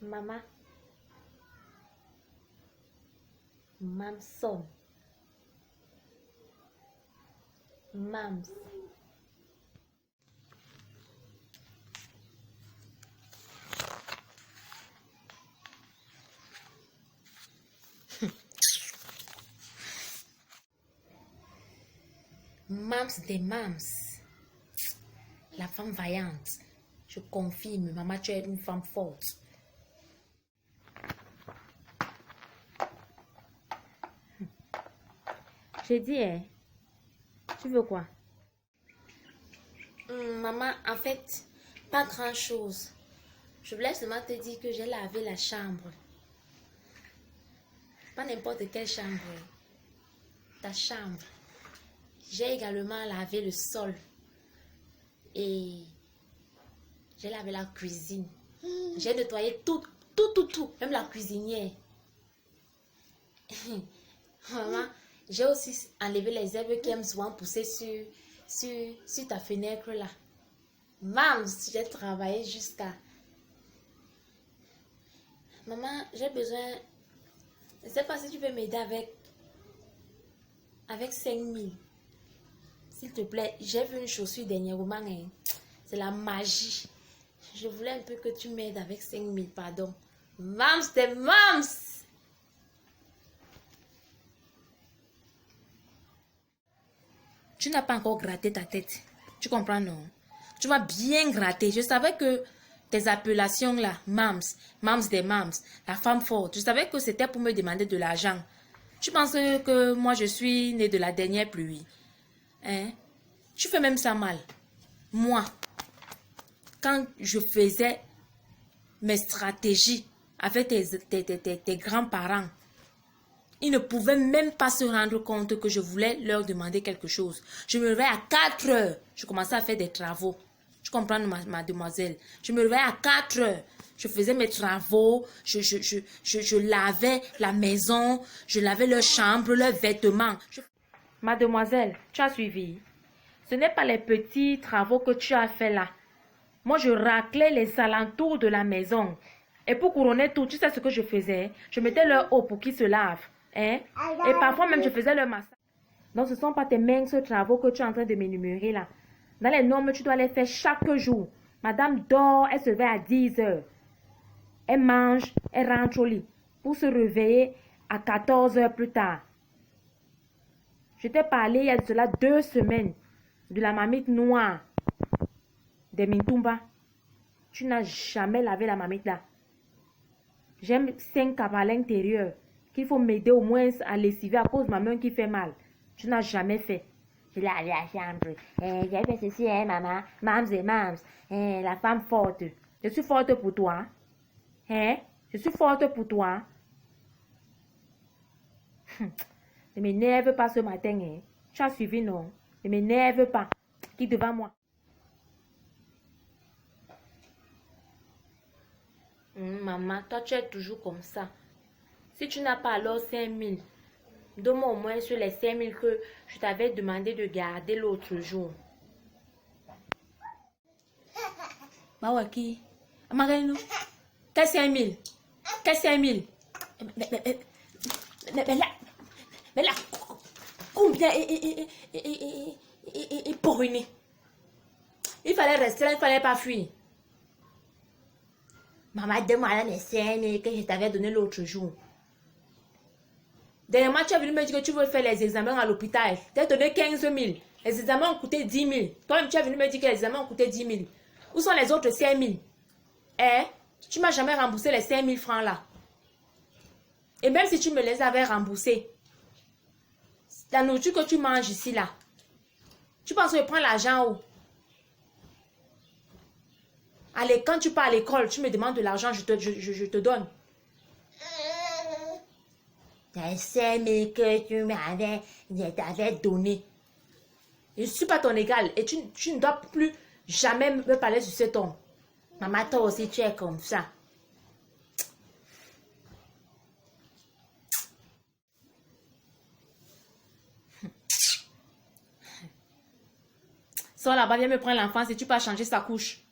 Maman, Mamson, Mams. Mams des Mams. La femme vaillante. Je confirme, maman, tu es une femme forte. J'ai dit, hein, tu veux quoi? Maman, en fait, pas grand-chose. Je voulais seulement te dire que j'ai lavé la chambre. Pas n'importe quelle chambre. Ta chambre. J'ai également lavé le sol. Et j'ai lavé la cuisine. J'ai nettoyé tout. Même la cuisinière. Maman, j'ai aussi enlevé les herbes qui aiment souvent pousser sur ta fenêtre là. Maman, j'ai travaillé jusqu'à... Maman, j'ai besoin... Je ne sais pas si tu peux m'aider avec 5 000. S'il te plaît, j'ai vu une chaussure dernièrement. Hein. C'est la magie. Je voulais un peu que tu m'aides avec 5 000, pardon. Mams, c'est Mams! Tu n'as pas encore gratté ta tête. Tu comprends, non? Tu vas bien gratter. Je savais que tes appellations là, Mams, Mams des Mams, la femme forte, je savais que c'était pour me demander de l'argent. Tu penses que moi je suis née de la dernière pluie? Hein? Tu fais même ça mal. Moi, quand je faisais mes stratégies avec tes grands-parents, ils ne pouvaient même pas se rendre compte que je voulais leur demander quelque chose. Je me réveillais à 4 heures. Je commençais à faire des travaux. Tu comprends, mademoiselle? Je me réveillais à 4 heures. Je faisais mes travaux. Je lavais la maison. Je lavais leur chambre, leurs vêtements. Mademoiselle, tu as suivi? Ce n'est pas les petits travaux que tu as fait là. Moi, je raclais les alentours de la maison. Et pour couronner tout, tu sais ce que je faisais? Je mettais leur eau pour qu'ils se lavent. Hein? Et parfois même, je faisais leur massage. Donc, ce ne sont pas tes minces travaux que tu es en train de m'énumérer là. Dans les normes, tu dois les faire chaque jour. Madame dort, elle se réveille à 10 heures. Elle mange, elle rentre au lit. Pour se réveiller à 14 heures plus tard. Je t'ai parlé il y a de cela 2 semaines. De la marmite noire. Des Mintumba. Tu n'as jamais lavé la marmite là. J'aime 5 capes à l'intérieur. Qu'il faut m'aider au moins à lessiver à cause de ma main qui fait mal. Tu n'as jamais fait. Je lavé la chambre. J'ai fait ceci, maman. Mams et mams. La femme forte. Je suis forte pour toi. Hein? Je suis forte pour toi. Ne m'énerve pas ce matin. Hein? Tu as suivi, non? Ne m'énerve pas. Qui devant moi? Maman, toi tu es toujours comme ça. Si tu n'as pas alors 5 000, donne-moi au moins sur les 5 000 que je t'avais demandé de garder l'autre jour. Mawaki, Amarelo, qu'est-ce 5 000? Qu'est-ce 5 000? Mais là, combien est pourri? Il fallait rester là, il ne fallait pas fuir. Maman, demande les 5 000 que je t'avais donné l'autre jour. Dernièrement, tu es venu me dire que tu veux faire les examens à l'hôpital. Tu as donné 15 000. Les examens ont coûté 10 000. Toi-même, tu es venu me dire que les examens ont coûté 10 000. Où sont les autres 5 000? Eh? Tu ne m'as jamais remboursé les 5 000 francs là. Et même si tu me les avais remboursés, la nourriture que tu manges ici là, tu penses que je prends l'argent où? Allez, quand tu pars à l'école, tu me demandes de l'argent, je te donne. Les 5 000 que je t'avais donné. Je ne suis pas ton égal et tu ne dois plus jamais me parler sur ce ton. Maman, toi aussi, tu es comme ça. Sors là-bas, viens me prendre l'enfant si tu peux changer sa couche.